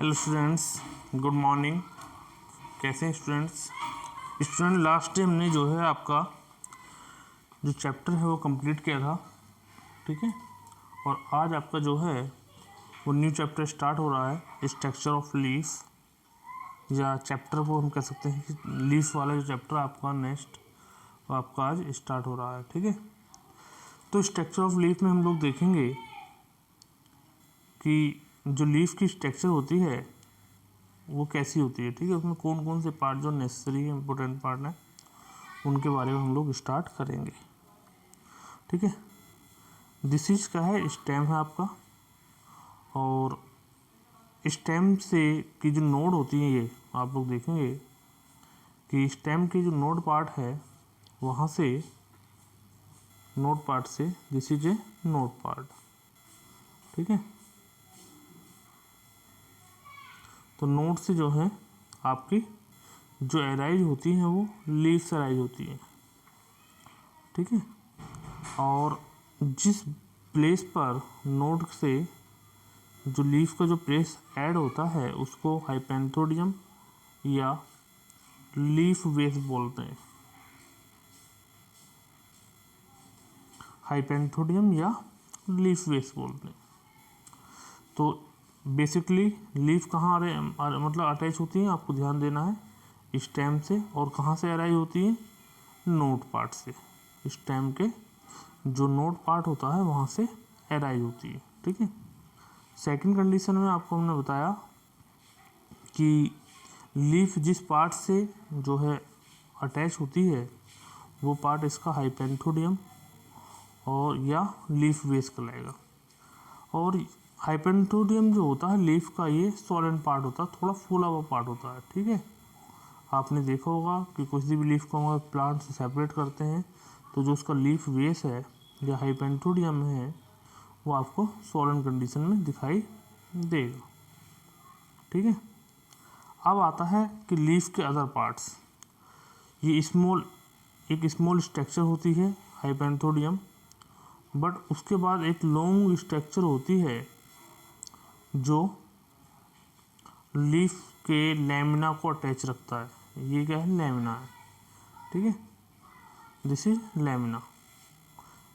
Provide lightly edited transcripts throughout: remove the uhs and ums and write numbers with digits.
Hello students, good morning. कैसे हैं students? Last time हमने जो है आपका जो चैप्टर है वो कंप्लीट किया था, ठीक है। और आज आपका जो है वो न्यू चैप्टर स्टार्ट हो रहा है, स्ट्रक्चर ऑफ लीफ, या चैप्टर वो हम कह सकते हैं कि लीफ वाला जो चैप्टर आपका नेक्स्ट वो आपका आज स्टार्ट हो रहा है, ठीक है। तो स्ट्रक्चर ऑफ लीफ में हम लोग देखेंगे कि जो लीफ की स्ट्रक्चर होती है वो कैसी होती है, ठीक है। उसमें कौन कौन से पार्ट जो नेसेसरी है, इंपॉर्टेंट पार्ट हैं, उनके बारे में हम लोग स्टार्ट करेंगे, ठीक है। दिस इज का है स्टेम है आपका, और स्टेम से की जो नोड होती है ये आप लोग देखेंगे कि स्टेम की जो नोड पार्ट है वहाँ से नोड पार्ट से this is a node part, ठीक है। तो नोड से जो है आपकी जो एराइज होती हैं वो लीफ से एराइज होती है, ठीक है। और जिस प्लेस पर नोड से जो लीफ का जो प्लेस ऐड होता है उसको हाइपेंथोडियम या लीफ बेस बोलते हैं, हाइपेंथोडियम या लीफ बेस बोलते हैं। तो बेसिकली लीफ कहाँ मतलब अटैच होती है, आपको ध्यान देना है स्टेम से, और कहाँ से अराइज होती है, नोड पार्ट से। स्टेम के जो नोड पार्ट होता है वहाँ से अराइज होती है, ठीक है। सेकंड कंडीशन में आपको हमने बताया कि लीफ जिस पार्ट से जो है अटैच होती है वो पार्ट इसका हाइपेंथोडियम और या लीफ बेस कहलाएगा। और हाइपेंथोडियम जो होता है लीफ का, ये सॉलिड पार्ट होता है, थोड़ा फूला हुआ पार्ट होता है, ठीक है। आपने देखा होगा कि कुछ भी लीफ को हम प्लांट से सेपरेट करते हैं तो जो उसका लीफ बेस है या हाइपेंथोडियम है वो आपको सॉलिड कंडीशन में दिखाई देगा, ठीक है। अब आता है कि लीफ के अदर पार्ट्स, ये एक स्मॉल स्ट्रक्चर होती है हाइपेंथोडियम, बट उसके बाद एक लॉन्ग स्ट्रक्चर होती है जो लीफ के लैमिना को अटैच रखता है। ये क्या है, लैमिना है, ठीक है। This is lamina.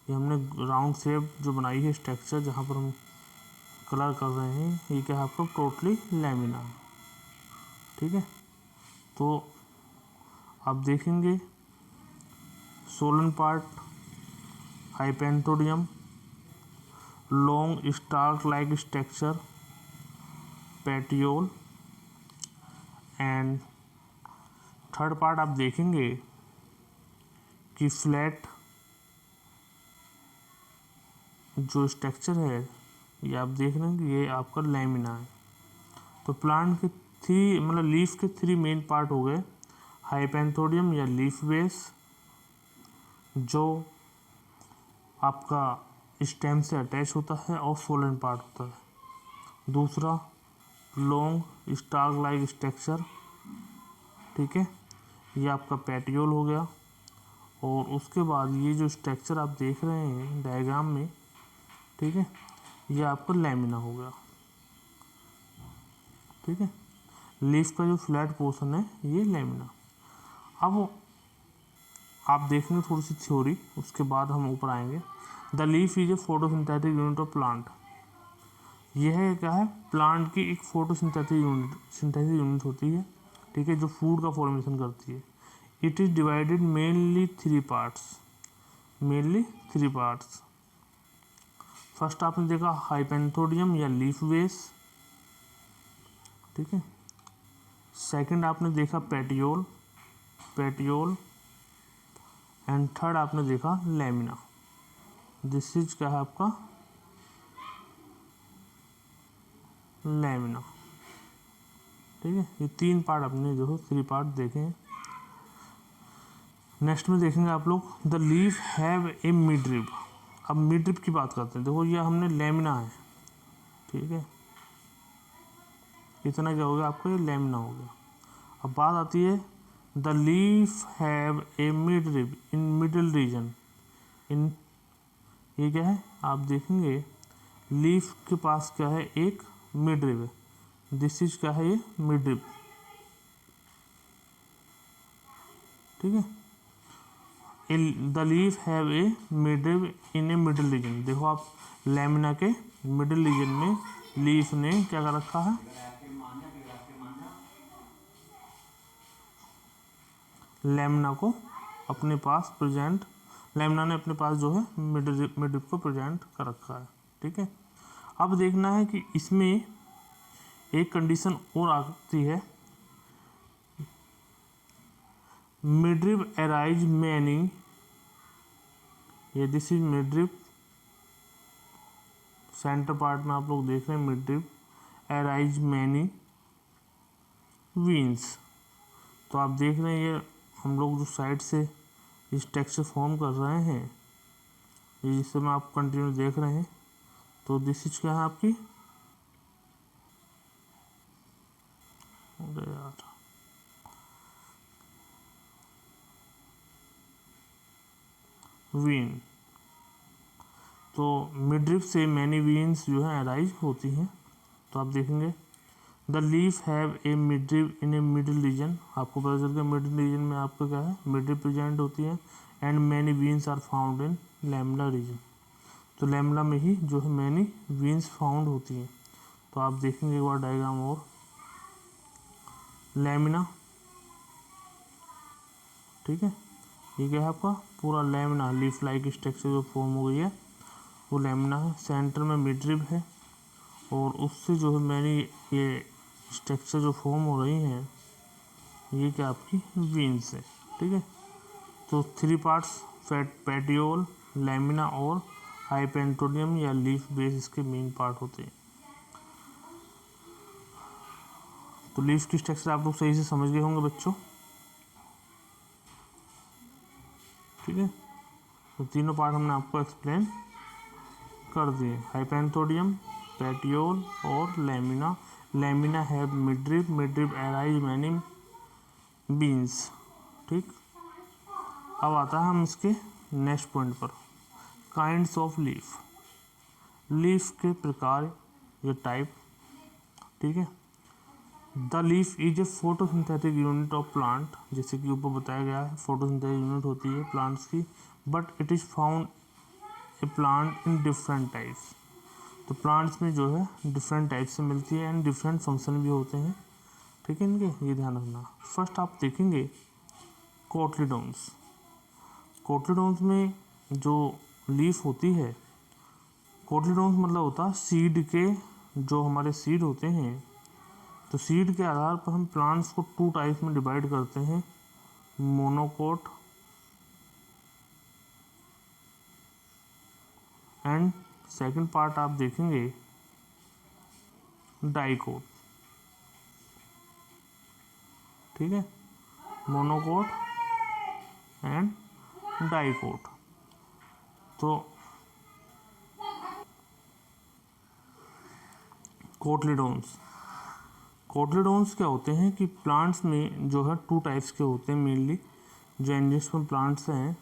ये हमने राउंड शेप जो बनाई है स्ट्रक्चर जहाँ पर हम कलर कर रहे हैं, ये क्या है आपका टोटली लैमिना है, ठीक है। तो आप देखेंगे सोलन पार्ट हाइपेंथोडियम, long stalk like structure petiole, and third part आप देखेंगे कि फ्लैट जो स्ट्रक्चर है ये आप देख रहे हैं कि ये आपका लैमिना है। तो प्लांट के लीफ के थ्री मेन पार्ट हो गए, हाइपेंथोडियम या लीफ बेस जो आपका स्टेम से अटैच होता है और सोलन पार्ट होता है। दूसरा लॉन्ग स्टार्क लाइक स्ट्रक्चर, ठीक है, ये आपका पेटियोल हो गया। और उसके बाद ये जो स्ट्रक्चर आप देख रहे हैं डायग्राम में, ठीक है, ये आपका लैमिना हो गया, ठीक है। लीफ का जो फ्लैट पोर्शन है ये लैमिना। अब आप देखेंगे थोड़ी सी थ्योरी, उसके बाद हम ऊपर आएंगे। The leaf is a photosynthetic unit of plant. यह क्या है, प्लांट की एक फोटोसिंथेटिक यूनिट होती है, ठीक है, जो फूड का फॉर्मेशन करती है। It is divided mainly three parts. First आपने देखा हाइपेंथोडियम या लीफ बेस, ठीक है। सेकंड आपने देखा पेटियोल, एंड थर्ड आपने देखा लैमिना। दिस इज क्या है आपका लैमिना, ठीक है। ये तीन पार्ट अपने जो है थ्री पार्ट देखे हैं। नेक्स्ट में देखेंगे आप लोग the leaf have a midrib. अब मिडरिब की बात करते हैं। देखो ये हमने लैमिना है, ठीक है, इतना क्या हो गया आपको, ये लैमिना हो गया। अब बात आती है the leaf have a midrib in middle region. इन ये क्या है, आप देखेंगे लीफ के पास क्या है, एक मिडरिब है दिस इज क्या है, ये मिडरिप, ठीक है। The leaf have a midrib in a middle region. देखो आप लैमिना के मिडल रीजन में लीफ ने क्या कर रखा है, लैमिना को अपने पास प्रेजेंट, लैमिना ने अपने पास जो है मिडरिप को प्रेजेंट कर रखा है, ठीक है। अब देखना है कि इसमें एक कंडीशन और आती है, मिडरिप अराइज मैनी, ये this is midrib, centre part में आप लोग देख रहे हैं मिडरिप अराइज मैनी वीन्स। तो आप देख रहे हैं ये हम लोग जो साइड से इस टेक्सचर फॉर्म कर रहे हैं, ये जिससे में आप कंटिन्यू देख रहे हैं, तो दिस इज क्या है आपकी, अरे यार वीन, तो मिडरिप से मैनी वीन्स जो है अराइज होती हैं। तो आप देखेंगे the leaf have a midrib in a middle region, आपको पता चल गया मिडिल रीजन में आपका क्या है, मिडरिप प्रेजेंट होती है, and many veins are found in lamina region. तो लैमिना में ही जो है मैनी वीन्स फाउंड होती हैं। तो आप देखेंगे एक बार डायग्राम और, लैमिना, ठीक है, ये क्या है आपका पूरा लैमिना, लीफ लाइक स्ट्रक्चर जो फॉर्म हो गई है वो लैमिना है, सेंटर में मिडरिप है, और उससे जो है मैंने ये स्ट्रक्चर जो फॉर्म हो रही हैं ये क्या आपकी वीन्स है, ठीक है। तो 3 पार्ट्स, पेटियोल, लैमिना और हाइपेंटोडियम या लीफ बेस इसके मेन पार्ट होते हैं। तो लीफ की स्ट्रक्चर आप लोग सही से समझ गए होंगे बच्चों, ठीक है। तो तीनों पार्ट हमने आपको एक्सप्लेन कर दिए, हाइपेंथोडियम, पेटियोल और lamina. Lamina have midrib, midrib arise many beans, ठीक। अब आता है हम इसके नेक्स्ट पॉइंट पर, काइंड्स ऑफ लीफ, लीफ के प्रकार या टाइप, ठीक है। The leaf is a photosynthetic unit of plant, जैसे कि ऊपर बताया गया है फोटोसिंथेटिक यूनिट होती है प्लांट्स की, but it is found a plant in different types. तो प्लांट्स में जो है डिफरेंट टाइप से मिलती है एंड डिफरेंट फंक्शन भी होते हैं, ठीक है, इनके ये ध्यान रखना। फर्स्ट आप देखेंगे कोटलीडोन्स, कोटलीडोन्स में जो लीफ होती है, कोटलीडोन्स मतलब होता है सीड के, जो हमारे सीड होते हैं, तो सीड के आधार पर हम प्लांट्स को 2 टाइप्स में डिवाइड करते हैं, मोनोकोट एंड सेकंड पार्ट आप देखेंगे डाइकोट, ठीक है, मोनोकोट एंड डाइकोट। तो कोटलीडोन्स, कोटलीडोन्स क्या होते हैं कि प्लांट्स में जो है 2 टाइप्स के होते हैं मेनली, जो एंजियोस्पर्म प्लांट्स हैं,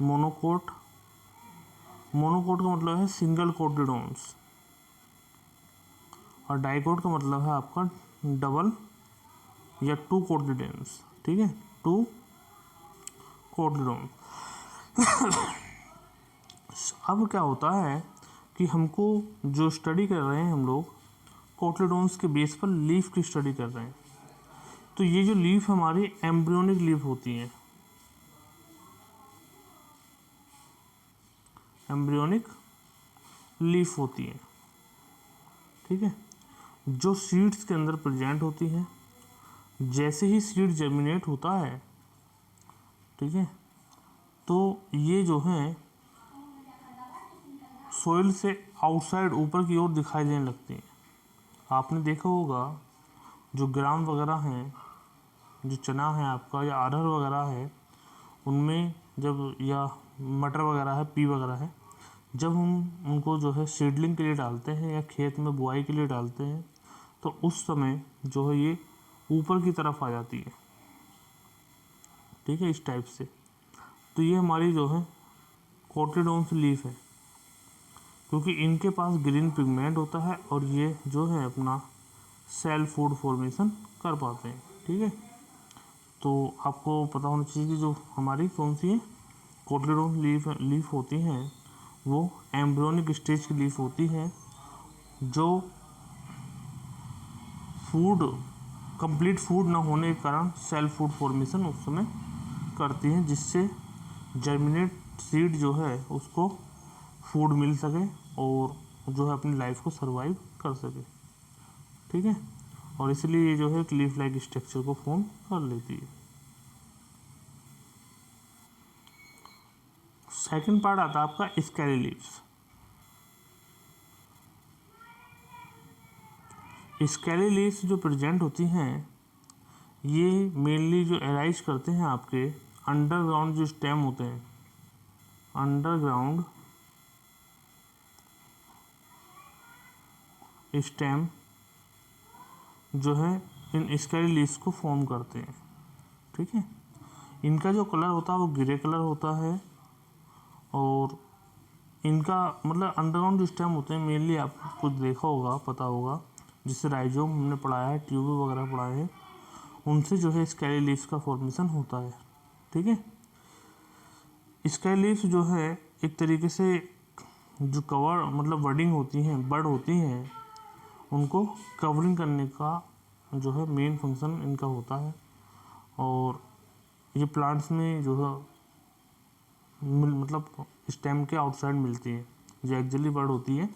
मोनोकोट, मोनोकोट का मतलब है सिंगल कोटलीडोन्स, और डाइकोट का मतलब है आपका डबल या 2 कोटलीडोन्स, ठीक है, 2 कोटलीडोन्स। अब क्या होता है कि हमको जो स्टडी कर रहे हैं हम लोग कोटलीडोन्स के बेस पर लीफ की स्टडी कर रहे हैं, तो ये जो लीफ हमारी एम्ब्रियोनिक लीफ होती हैं, एम्ब्रियोनिक लीफ होती है, ठीक है, जो सीड्स के अंदर प्रेजेंट होती है। जैसे ही सीड जर्मिनेट होता है, ठीक है, तो ये जो है सोइल से आउटसाइड ऊपर की ओर दिखाई देने लगती हैं। आपने देखा होगा जो ग्राम वगैरह हैं, जो चना है आपका या अरहर वगैरह है, उनमें जब, या मटर वगैरह है, पी वगैरह है, जब हम उनको जो है सीडलिंग के लिए डालते हैं या खेत में बुआई के लिए डालते हैं, तो उस समय जो है ये ऊपर की तरफ आ जाती है, ठीक है, इस टाइप से। तो ये हमारी जो है कोटलीडोन्स लीफ है, क्योंकि इनके पास ग्रीन पिगमेंट होता है और ये जो है अपना सेल्फ फूड फॉर्मेशन कर पाते हैं। ठीक है, तो आपको पता होना चाहिए कि जो हमारी कौन सी है कोटिलेडोन लीफ होती हैं वो एम्ब्रियोनिक स्टेज की लीफ होती है जो फूड कंप्लीट फूड न होने के कारण सेल्फ फूड फॉर्मेशन उस समय करती हैं, जिससे जर्मिनेट सीड जो है उसको फूड मिल सके और जो है अपनी लाइफ को सरवाइव कर सके। ठीक है, और इसलिए ये जो है लीफ लाइक स्ट्रक्चर को फॉर्म कर लेती है। सेकंड पार्ट आता है आपका स्कैली लीव्स। स्कैली लीव्स जो प्रेजेंट होती हैं ये मेनली जो एराइज करते हैं आपके अंडरग्राउंड जो स्टेम होते हैं, अंडरग्राउंड स्टेम जो है इन स्कैली लीव्स को फॉर्म करते हैं। ठीक है, इनका जो कलर होता है वो ग्रे कलर होता है और इनका मतलब अंडरग्राउंड जो स्टेम होते हैं मेनली आपको देखा होगा, पता होगा, जिससे राइजोम हमने पढ़ाया है, ट्यूब वगैरह पढ़ाए हैं, उनसे जो है स्कैली लीव्स का फॉर्मेशन होता है। ठीक है, स्कैली लीव्स जो है एक तरीके से जो कवर मतलब बडिंग होती हैं, बड होती हैं, उनको कवरिंग करने का जो है मेन फंक्शन इनका होता है। और ये प्लांट्स में जो है मतलब स्टेम के आउटसाइड मिलती है, जो एक्चुअली बड होती है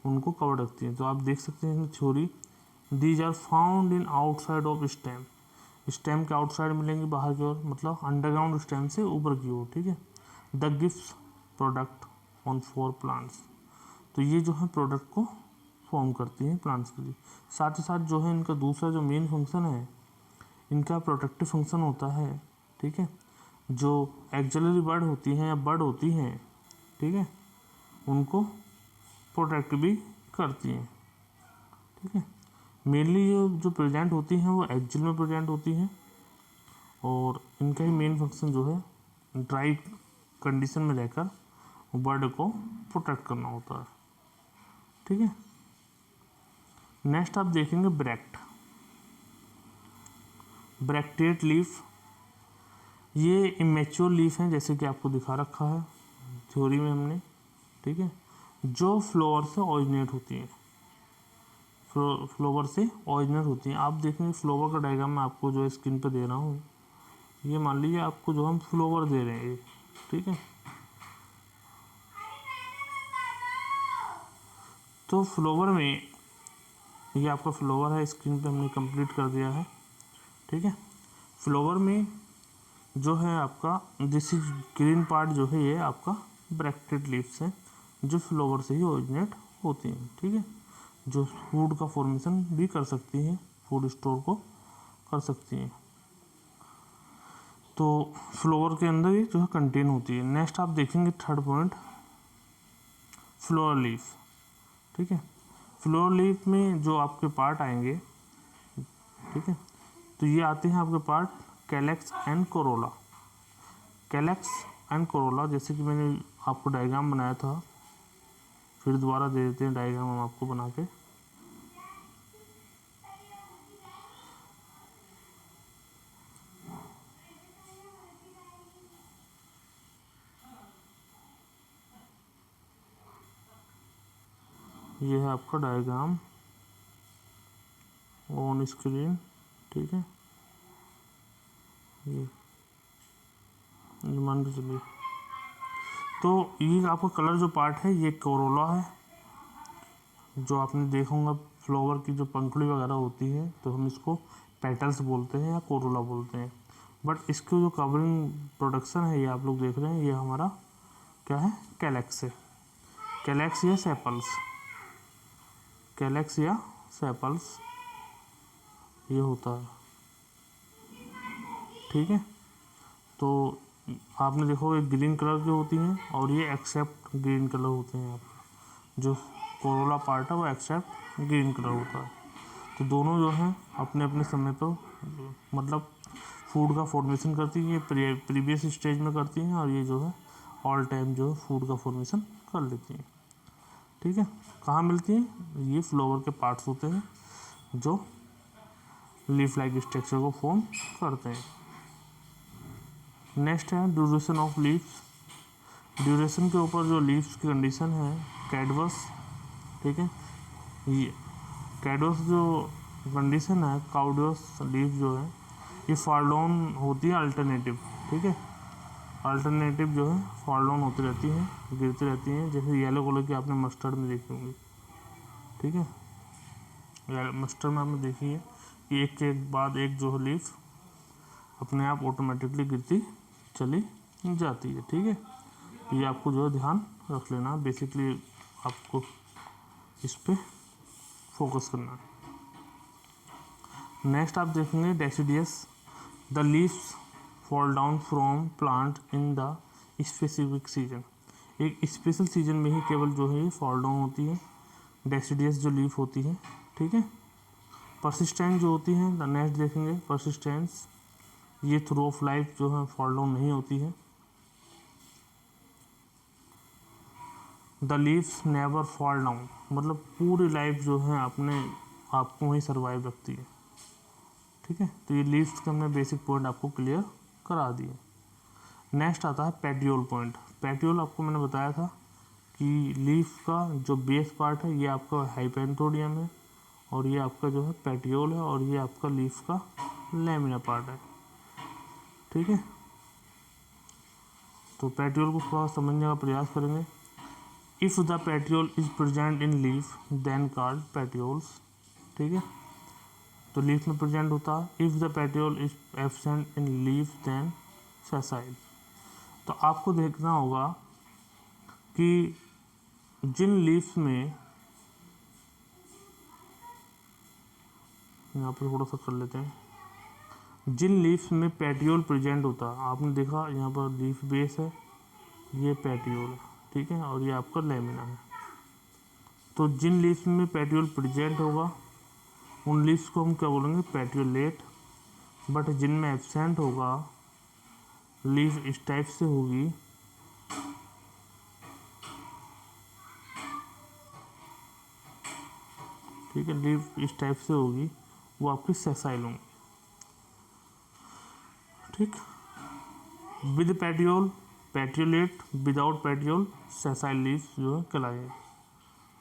उनको कवर रखती है। तो आप देख सकते हैं theory, these are found in outside of stem, stem के आउटसाइड मिलेंगे बाहर की ओर, मतलब अंडरग्राउंड स्टेम से ऊपर की ओर। ठीक है, the gift product on for plants, तो ये जो है प्रोडक्ट को फॉर्म करती हैं प्लांट्स के लिए। साथ ही साथ जो है इनका दूसरा जो मेन फंक्शन है, इनका प्रोटेक्टिव फंक्शन होता है। ठीक है, जो एक्सिलरी बर्ड होती हैं या बर्ड होती हैं, ठीक है, उनको प्रोटेक्ट भी करती हैं। ठीक है, मेनली जो प्रेजेंट होती हैं वो एक्सिल में प्रेजेंट होती हैं और इनका ही मेन फंक्शन जो है ड्राई कंडीशन में रहकर बर्ड को प्रोटेक्ट करना होता है। ठीक है, नेक्स्ट आप देखेंगे ब्रैक्टेट लीफ। ये इमेच्योर लीफ हैं जैसे कि आपको दिखा रखा है थ्योरी में हमने। ठीक है, जो फ्लावर से ऑरिजिनेट होती हैं, फ्लावर से ऑरिजिनेट होती हैं। आप देखेंगे फ्लावर का डायग्राम मैं आपको जो स्क्रीन पे दे रहा हूँ, ये मान लीजिए आपको जो हम फ्लावर दे रहे हैं। ठीक है, तो फ्लावर में ये आपका फ्लावर है, स्क्रीन पे हमने कंप्लीट कर दिया है। ठीक है, फ्लावर में जो है आपका दिस इज ग्रीन पार्ट जो है ये आपका ब्रैक्टेड लीव्स है जो फ्लावर से ही ओरिजिनेट होती हैं। ठीक है, जो फूड का फॉर्मेशन भी कर सकती हैं, फूड स्टोर को कर सकती हैं, तो फ्लावर के अंदर ही जो है कंटेन होती है। नेक्स्ट आप देखेंगे थर्ड पॉइंट, फ्लोर लीफ। ठीक है, फ्लोर लीफ में जो आपके पार्ट आएंगे, ठीक है, तो ये आते हैं आपके part calyx and Corolla. Calyx and Corolla जैसे कि मैंने आपको डायग्राम बनाया था, फिर दोबारा दे देते हैं डायग्राम हम आपको बना के। ये है आपका डायग्राम ऑन स्क्रीन। ठीक है, ये मान के चलिए, तो ये आपका कलर जो पार्ट है ये कोरोला है, जो आपने देखा होगा फ्लावर की जो पंखुड़ी वगैरह होती है तो हम इसको पेटल्स बोलते हैं या कोरोला बोलते हैं। बट इसकी जो कवरिंग प्रोडक्शन है ये आप लोग देख रहे हैं, ये हमारा क्या है, कैलेक्स है, कैलेक्स या सेपल्स, कैलेक्स या सेपल्स ये होता है। ठीक है, तो आपने देखो ये ग्रीन कलर की होती हैं और ये एक्सेप्ट ग्रीन कलर होते हैं। जो कोरोला पार्ट है वो एक्सेप्ट ग्रीन कलर होता है। तो दोनों जो हैं अपने अपने समय पर मतलब फूड का फॉर्मेशन करती हैं, ये प्रीवियस स्टेज में करती हैं और ये जो है ऑल टाइम जो है फूड का फॉर्मेशन कर लेती हैं। ठीक है, कहाँ मिलती हैं, ये फ्लावर के पार्ट्स होते हैं जो लीफ लाइक स्ट्रक्चर को फॉर्म करते हैं। नेक्स्ट है ड्यूरेशन ऑफ लीव्स। ड्यूरेशन के ऊपर जो लीव्स की कंडीशन है कैडवस, ठीक है, ये कैडवस जो कंडीशन है, काउडस लीफ जो है ये फॉल डाउन होती है अल्टरनेटिव, ठीक है, अल्टरनेटिव जो है फॉल डाउन होती रहती है, गिरती रहती हैं, जैसे येलो कलर की आपने मस्टर्ड में देखी होंगी, ठीक है, मस्टर्ड में आपने देखी है कि एक के बाद एक जो है लीफ अपने आप ऑटोमेटिकली गिरती चली जाती है, ठीक है। ये आपको जो है ध्यान रख लेना, बेसिकली आपको इस पे फोकस करना है। नेक्स्ट आप देखेंगे deciduous. The leaves fall down from plant in the specific season. एक स्पेशल सीजन में ही केवल जो है फॉल डाउन होती है डेसिडियस जो लीफ होती है, ठीक है। परसिस्टेंट जो होती है, द नेक्स्ट देखेंगे परसिस्टेंस, ये थ्रू ऑफ लाइफ जो है फॉल डाउन नहीं होती है। The leaves never fall down, मतलब पूरी लाइफ जो है अपने आपको वहीं सर्वाइव रखती है, ठीक है। तो ये लीव्स के हमने बेसिक पॉइंट आपको क्लियर करा दिए। नेक्स्ट आता है पेटियोल पॉइंट। पेटियोल आपको मैंने बताया था कि लीफ का जो बेस पार्ट है ये आपका हाइपेंथोडियम है और ये आपका जो है पेटियोल है और ये आपका लीफ का लैमिना पार्ट है, ठीक है। तो पेटियोल को थोड़ा समझने का प्रयास करेंगे। If the petiole is present in leaf then called petioles, ठीक है। तो लीफ में प्रेजेंट होता है। If the petiole is absent in leaf then sessile. तो आपको देखना होगा कि जिन लीव्स में, यहाँ पर थोड़ा सा कर लेते हैं, जिन लीव्स में पेटियोल प्रेजेंट होता है, आपने देखा यहाँ पर लीफ बेस है, ये पेटियोल है, ठीक है, और ये आपका लैमिना है। तो जिन लीव्स में पेटियोल प्रेजेंट होगा उन लीव्स को हम क्या बोलेंगे, पेटियोलेट। बट जिनमें एब्सेंट होगा लीफ इस टाइप से होगी, ठीक है, लीफ इस टाइप से होगी, वो आपकी सेसाइल होंगी, ठीक। With petiole petiolate, without petiole sessile leaf जो है कहलाएगा,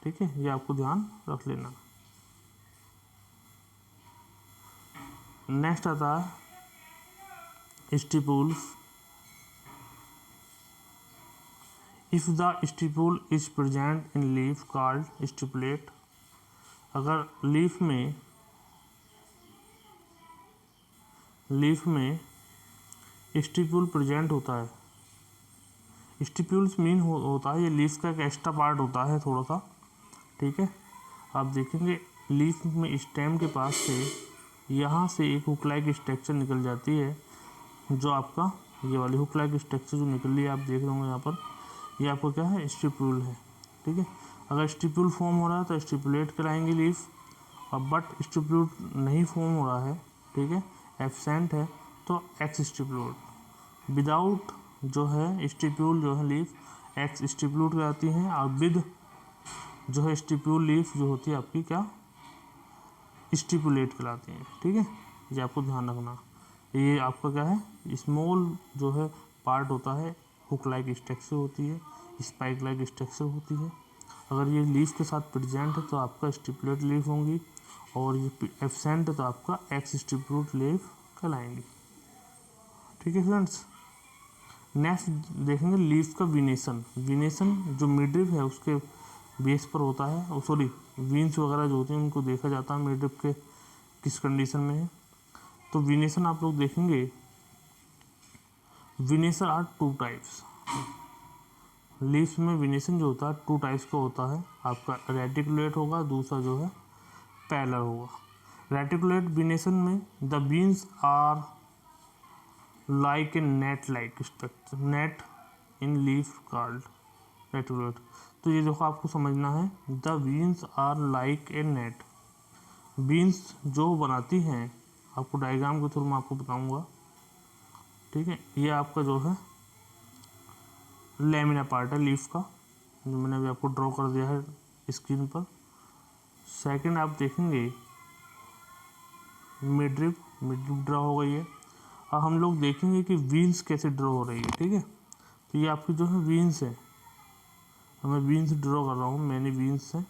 ठीक है। ये आपको ध्यान रख लेना। नेक्स्ट आता है stipules. If the stipule is present in leaf called stipulate. अगर लीफ में स्टिपुल प्रेजेंट होता है, स्टिपुल्स मीन होता है ये लीफ का एक एक्स्ट्रा पार्ट होता है थोड़ा सा, ठीक है। आप देखेंगे लीफ में स्टेम के पास से यहाँ से एक हुक लाइक स्ट्रक्चर निकल जाती है, जो आपका ये वाली हुक लाइक स्ट्रक्चर जो निकल रही है आप देख रहे होंगे यहाँ पर, ये आपको क्या है, स्टिपुल है, ठीक है। अगर स्टिपुल फॉर्म हो रहा है तो स्टिपुलेट कराएंगे लीफ, और बट स्टिपुल नहीं फॉर्म हो रहा है, ठीक है, एब्सेंट है, तो एक्स स्टिपुलेट। विदाउट जो है स्टिपुल जो है लीफ एक्स स्टिपुलेट कराती हैं, और विद जो है स्टिपुल लीफ जो होती है आपकी क्या, स्टिपुलेट कहलाती हैं, ठीक है। ये आपको ध्यान रखना। ये आपका क्या है, स्मॉल जो है पार्ट होता है, हुक लाइक स्ट्रक्चर होती है, स्पाइक लाइक स्ट्रक्चर होती है। अगर ये लीफ के साथ प्रेजेंट है तो आपका स्टिपुलेट लीफ होंगी, और ये एब्सेंट है तो आपका एक्स स्टिपुलेट लीफ कहलाएंगी, ठीक है फ्रेंड्स। नेक्स्ट देखेंगे लीफ का विनेशन। विनेशन जो मिडरिप है उसके बेस पर होता है, सॉरी वीन्स वगैरह जो होती हैं उनको देखा जाता है मिडरिप के किस कंडीशन में है। तो विनेशन आप लोग देखेंगे, venation are two types. Leaves में विनेशन जो होता है टू टाइप्स का होता है, आपका रेटिकुलेट होगा, दूसरा जो है पैरेलल होगा। रेटिकुलेट विनेशन में the veins are like a net like structure, net in leaf called reticulate. तो ये देखो आपको समझना है, the veins are like a net. Veins जो बनाती हैं, आपको डायग्राम के थ्रू मैं आपको बताऊंगा, ठीक है। ये आपका जो है लैमिना पार्ट है लीफ का, जो मैंने अभी आपको ड्रॉ कर दिया है स्क्रीन पर। सेकंड आप देखेंगे मिड रिब ड्रा हो गई है। अब हम लोग देखेंगे कि वीन्स कैसे ड्रा हो रही है। ठीक है, तो ये आपकी जो है वीन्स है, मैं वीन्स ड्रा कर रहा हूँ, मैनी वीन्स है,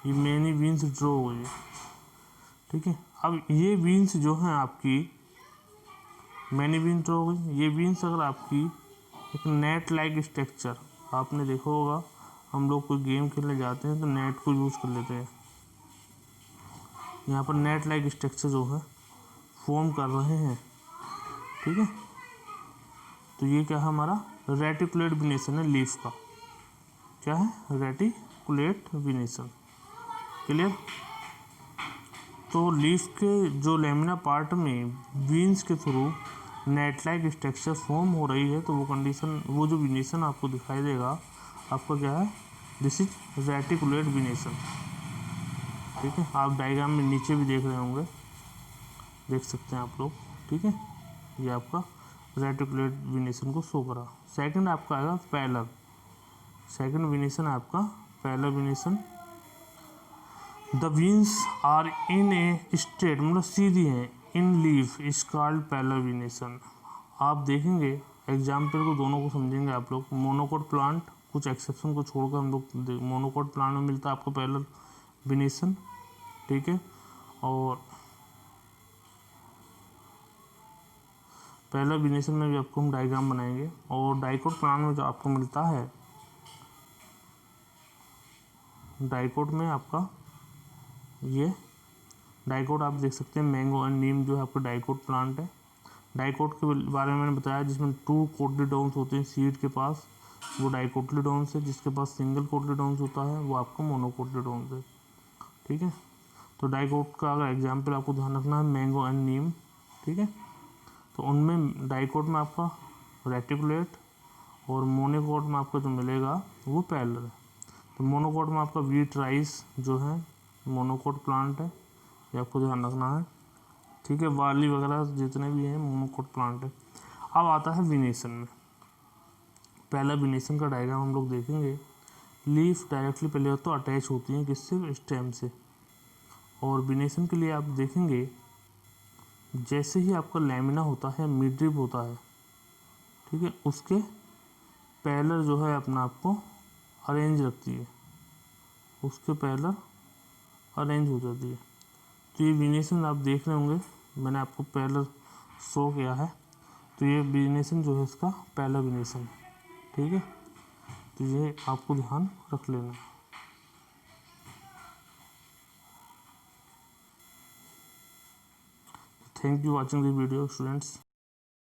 ये मैनी वीन्स ड्रा हो गई है। ठीक है, अब ये वीन्स जो हैं आपकी मैनी वीन्स ड्रा हो गई। ये वीन्स अगर आपकी एक नेट लाइक स्ट्रक्चर, आपने देखा होगा हम लोग कोई गेम खेलने जाते हैं तो नेट को यूज़ कर लेते हैं, यहाँ पर नेट लाइक स्ट्रक्चर जो है फॉर्म कर रहे हैं। ठीक है, तो ये क्या है हमारा रेटिकुलेट वेनेशन है लीफ का। क्या है रेटिकुलेट वेनेशन। क्लियर। तो लीफ के जो लेमिना पार्ट में वीन्स के through net like structure form हो रही है, तो वो कंडीशन, वो जो वेनेशन आपको दिखाई देगा आपका क्या है, दिस इज रेटिकुलेट वेनेशन। ठीक है, आप डायग्राम में नीचे भी देख रहे होंगे, देख सकते हैं आप लोग। ठीक है, ये आपका रेटिकुलेट वेनेशन को शो करा। सेकंड आपका आएगा पैरेलल। सेकंड वेनेशन आपका parallel venation. The veins are in a straight, मतलब सीधी है, in leaf is called parallel venation. आप देखेंगे एग्जाम्पल को, दोनों को समझेंगे आप लोग। मोनोकोट प्लांट, कुछ एक्सेप्शन को छोड़कर हम लोग मोनोकोट प्लांट में मिलता है आपको पैरेलल वेनेशन। ठीक है, और पैरेलल वेनेशन में भी आपको हम डायग्राम बनाएंगे। और डाइकोट प्लांट में जो आपको मिलता है, डाइकोट में आपका ये डाइकोट आप देख सकते हैं, मैंगो एंड नीम जो है आपका डाइकोट प्लांट है। डाइकोट के बारे में मैंने बताया, जिसमें 2 कोटिलेडोन्स होते हैं सीड के पास, वो डाइकोटिलेडोन्स है। जिसके पास सिंगल कोटिलेडोन्स होता है वो आपका मोनोकोटिलेडोन्स है। ठीक है, तो डाइकोट का अगर एग्जाम्पल आपको ध्यान रखना है, मैंगो एंड नीम। ठीक है, तो उनमें डाइकोट में आपका रेटिकुलेट और मोनोकोट में आपको जो मिलेगा वो पैरेलल है। तो मोनोकोट में आपका व्हीट राइस जो है मोनोकोट प्लांट है, ये आपको ध्यान रखना है। ठीक है, बार्ली वगैरह जितने भी हैं मोनोकोट प्लांट है। अब आता है वेनेशन में। पहला वेनेशन का डायग्राम हम लोग देखेंगे। लीफ डायरेक्टली पहले तो अटैच होती हैं किससे, स्टेम से। और वेनेशन के लिए आप देखेंगे जैसे ही आपका लैमिना होता है, मिडरिब होता है, ठीक है, उसके पैरेलल जो है अपना आपको अरेंज रखती है, उसके पैरेलल अरेंज हो जाती है। तो ये वेनेशन आप देख रहे होंगे, मैंने आपको पैरेलल शो किया है। तो ये वेनेशन जो है इसका पैरेलल वेनेशन है। ठीक है, तो ये आपको ध्यान रख लेना है। Thank you watching this video students.